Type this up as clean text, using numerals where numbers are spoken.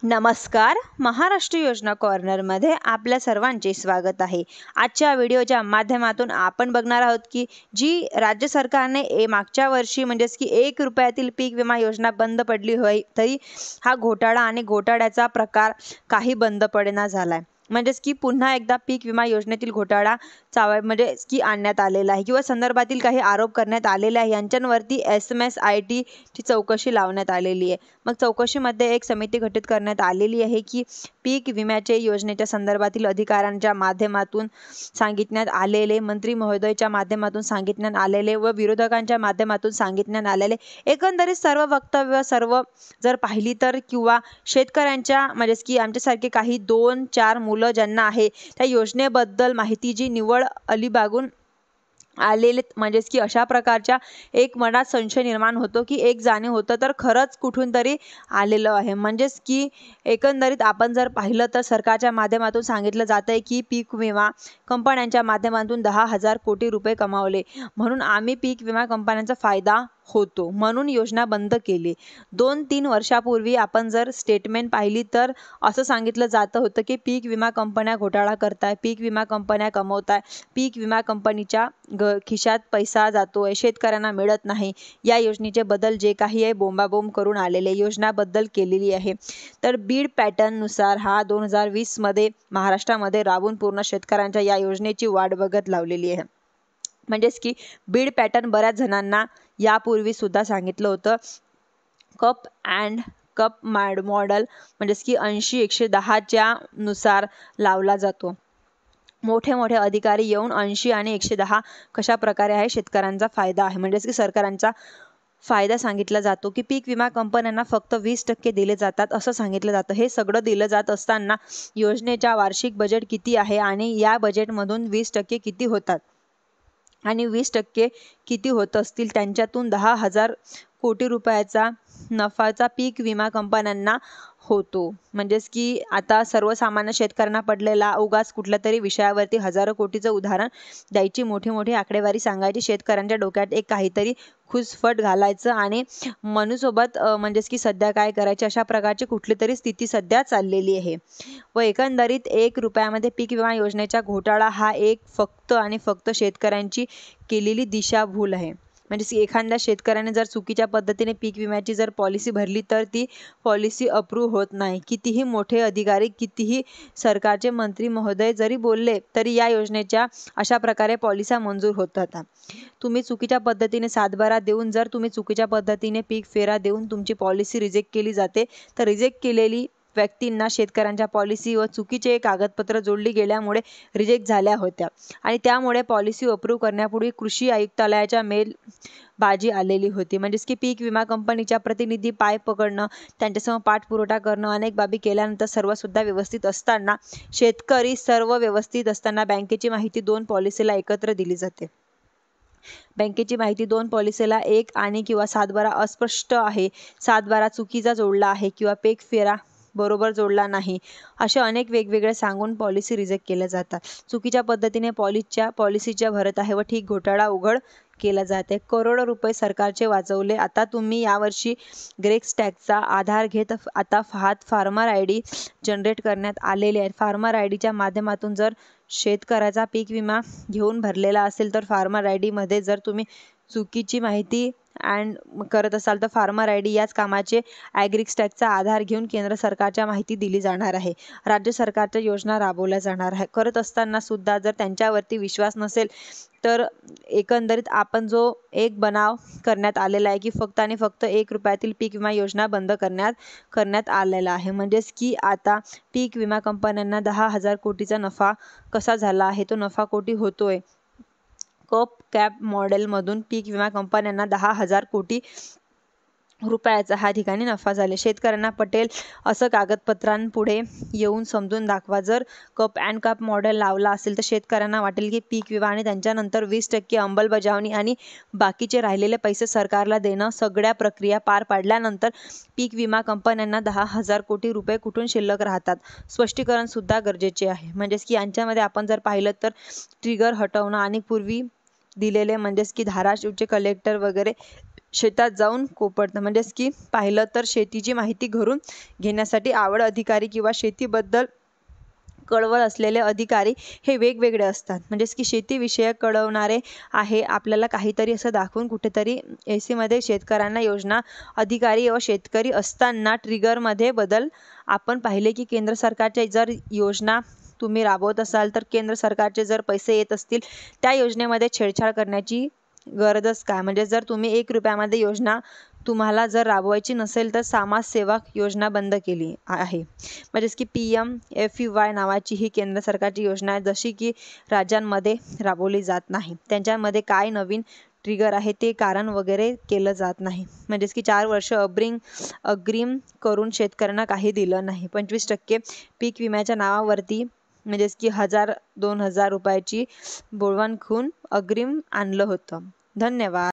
नमस्कार. महाराष्ट्र योजना कॉर्नरमध्ये आपल्या सर्वांचे स्वागत आहे. आजच्या व्हिडिओच्या माध्यमातून आपण बघणार आहोत की जी राज्य सरकारने मागच्या वर्षी म्हणजेच की ₹1 पीक विमा योजना बंद पडली होई, तरी हा घोटाळा आणि घोटाळ्याचा प्रकार काही बंद पडेना झालाय. म्हणजेच की पुन्हा एकदा पीक विमा योजनेतील घोटाळा म्हणजेच की आणण्यात आलेला आहे किंवा संदर्भातील काही आरोप करण्यात आलेले आहे. यांच्यावरती SMSIT ची चौकशी लावण्यात आलेली आहे. मग चौकशीमध्ये एक समिती गठीत करण्यात आलेली आहे की पीक विम्याचे योजनेच्या संदर्भातील अधिकाऱ्यांच्या माध्यमातून सांगितण्यात आलेले, मंत्री महोदयच्या माध्यमातून सांगितण्यात आलेले व विरोधकांच्या माध्यमातून सांगितण्यात आलेले एकंदरीत सर्व वक्तव्य सर्व जर पाहिली तर किंवा शेतकऱ्यांच्या म्हणजेच की आमच्यासारखे काही 2-4 मुलं ज्यांना आहे त्या योजनेबद्दल माहिती जी निवड अलिबागून आलेले म्हणजेच की अशा प्रकारच्या एक मनात संशय निर्माण होतो की एक जाणीव होतं तर खरंच कुठून तरी आलेलं आहे. म्हणजेच की एकंदरीत आपण जर पाहिलं तर सरकारच्या माध्यमातून सांगितलं जात आहे की पीक विमा कंपन्यांच्या माध्यमातून 10,000 कोटी रुपये कमावले म्हणून आम्ही पीक विमा कंपन्यांचा फायदा होतो म्हणून योजना बंद केली. 2-3 वर्षापूर्वी आपण जर स्टेटमेंट पाहिली तर असं सांगितलं जातं होतं की पीक विमा कंपन्या घोटाळा करताय, पीक विमा कंपन्या कमवताय, पीक विमा कंपनीच्या खिशात पैसा जातोय, शेतकऱ्यांना मिळत नाही. या योजनेचे बदल जे काही आहे बोंबाबोंब करून आलेले योजना बदल केलेली आहे. तर बीड पॅटर्ननुसार हा 2020 मध्ये महाराष्ट्रामध्ये राबून पूर्ण शेतकऱ्यांच्या या योजनेची वाट बघत लावलेली आहे. म्हणजेच की बीड पॅटर्न बऱ्याच जणांना यापूर्वी सुद्धा सांगितलं होतं. कप अँड कप मॉडेल म्हणजेच की 80-110च्या नुसार लावला जातो. मोठे मोठे अधिकारी येऊन 80 आणि 110 कशा प्रकारे आहे शेतकऱ्यांचा फायदा आहे म्हणजेच की सरकारांचा फायदा सांगितला जातो की पीक विमा कंपन्यांना फक्त 20% दिले जातात असं सांगितलं जातं. हे सगळं दिलं जात असताना योजनेच्या वार्षिक बजेट किती आहे आणि या बजेटमधून 20% किती होतात आणि 20% किती होत असतील त्यांच्यातून 10,000 कोटी रुपयाचा नफाचा पीक विमा कंपन्यांना होतो. म्हणजेच की आता सर्वसामान्य शेतकऱ्यांना पडलेला उगाच कुठल्या तरी विषयावरती हजारो कोटीचं उदाहरण द्यायची, मोठी मोठी आकडेवारी सांगायची, शेतकऱ्यांच्या डोक्यात एक काहीतरी खुसफट घालायचं आणि मनूसोबत म्हणजेच की सध्या काय करायचे अशा प्रकारची कुठली तरी स्थिती सध्या चाललेली आहे. व एकंदरीत ₹1 पीक विमा योजनेचा घोटाळा हा एक फक्त आणि फक्त शेतकऱ्यांची केलेली दिशाभूल आहे. म्हणजे एखाद्या शेतकऱ्याने जर चुकीच्या पद्धतीने पीक विम्याची जर पॉलिसी भरली तर ती पॉलिसी अप्रूव्ह होत नाही. कितीही मोठे अधिकारी, कितीही सरकारचे मंत्री महोदय जरी बोलले तरी या योजनेच्या अशा प्रकारे पॉलिसी मंजूर होतात. तुम्ही चुकीच्या पद्धतीने सातबारा देऊन जर तुम्ही चुकीच्या पद्धतीने पीक फेरा देऊन तुमची पॉलिसी रिजेक्ट केली जाते तर रिजेक्ट केलेली व्यक्तींना शेतकऱ्यांच्या पॉलिसी व चुकीचे कागदपत्र जोडली गेल्यामुळे रिजेक्ट झाल्या होत्या आणि त्यामुळे पॉलिसी अप्रूव्ह करण्यापूर्वी कृषी आयुक्तालयाच्या मेल बाजी आलेली होती. म्हणजेच की पीक विमा कंपनीच्या प्रतिनिधी पाय पकडणं, त्यांच्यासमोर पाठपुरावा करणं, अनेक बाबी केल्यानंतर सर्वसुद्धा व्यवस्थित असताना शेतकरी सर्व व्यवस्थित असताना बँकेची माहिती 2 पॉलिसीला एकत्र दिली जाते. बँकेची माहिती 2 पॉलिसीला एक आणि किंवा सातबारा अस्पष्ट आहे, सातबारा चुकीचा जोडला आहे किंवा पीक फेरा बरोबर जोडला नाही असे अनेक वेगवेगळे सांगून पॉलिसी रिजेक्ट केल्या जातात. चुकीच्या पद्धतीने पॉलिसीच्या भरत आहे व ठीक घोटाळा उघड केला जाते. करोडो रुपये सरकारचे वाचवले. आता तुम्ही यावर्षी ग्रेक्स टॅगचा आधार घेत आता फार्मर आयडी जनरेट करण्यात आलेले आहेत. फार्मर आयडीच्या माध्यमातून जर शेतकऱ्याचा पीक विमा घेऊन भरलेला असेल तर फार्मर आयडीमध्ये जर तुम्ही चुकीची माहिती करत असाल तर फार्मर आयडी याच कामाचे ॲग्रिक्स टॅगचा आधार घेऊन केंद्र सरकारच्या माहिती दिली जाणार आहे. राज्य सरकारच्या योजना राबवल्या जाणार आहे. करत असताना सुद्धा जर त्यांच्यावरती विश्वास नसेल तर एकंदरीत आपण जो एक बनाव करण्यात आलेला आहे की फक्त आणि फक्त ₹1 पीक विमा योजना बंद करण्यात आलेला आहे. म्हणजेच की आता पीक विमा कंपन्यांना 10,000 कोटीचा नफा कसा झाला आहे, तो नफा कोटी होतोय. कप कॅप मॉडेलमधून पीक विमा कंपन्यांना 10,000 कोटी रुपयाचा हा ठिकाणी नफा झाले. शेतकऱ्यांना पटेल असं कागदपत्रांपुढे येऊन समजून दाखवा. जर कप अँड कप मॉडेल लावला असेल तर शेतकऱ्यांना वाटेल की पीक विमा आणि त्यांच्यानंतर 20% अंमलबजावणी आणि बाकीचे राहिलेले पैसे सरकारला देणं, सगळ्या प्रक्रिया पार पाडल्यानंतर पीक विमा कंपन्यांना 10,000 कोटी रुपये कुठून शिल्लक राहतात. स्पष्टीकरण सुद्धा गरजेचे आहे. म्हणजेच की यांच्यामध्ये आपण जर पाहिलं तर ट्रिगर हटवणं आणि पूर्वी दिलेले म्हणजेच की धाराशिवचे कलेक्टर वगैरे शेतात जाऊन कोपरतं. म्हणजेच की पाहिलं तर शेतीची माहिती घरून घेण्यासाठी आवड अधिकारी किंवा शेतीबद्दल कळवळ असलेले अधिकारी हे वेगवेगळे असतात. म्हणजेच की शेतीविषयक कळवणारे आहे आपल्याला काहीतरी असं दाखवून कुठेतरी मध्ये शेतकऱ्यांना योजना अधिकारी व शेतकरी असताना ट्रिगरमध्ये बदल आपण पाहिले की केंद्र सरकारच्या जर योजना तुम्ही राबवत असाल तर केंद्र सरकारचे जर पैसे येत असतील त्या योजनेमध्ये छेडछाड करण्याची गरजच काय. म्हणजे जर तुम्ही 1 रुपयामध्ये योजना तुम्हाला जर राबवायची नसेल तर समाजसेवक योजना बंद केली आहे. म्हणजेच की PMFY नावाची ही केंद्र सरकारची योजना आहे जशी की राज्यांमध्ये राबवली जात नाही. त्यांच्यामध्ये काय नवीन ट्रिगर आहे ते कारण वगैरे केलं जात नाही. म्हणजेच की 4 वर्ष अग्रिम करून शेतकऱ्यांना काही दिलं नाही. 25% पीक विम्याच्या नावावरती म्हणजेच की 1000-2000 रुपयाची बोळवण खून अग्रिम आणलं होतं. धन्यवाद.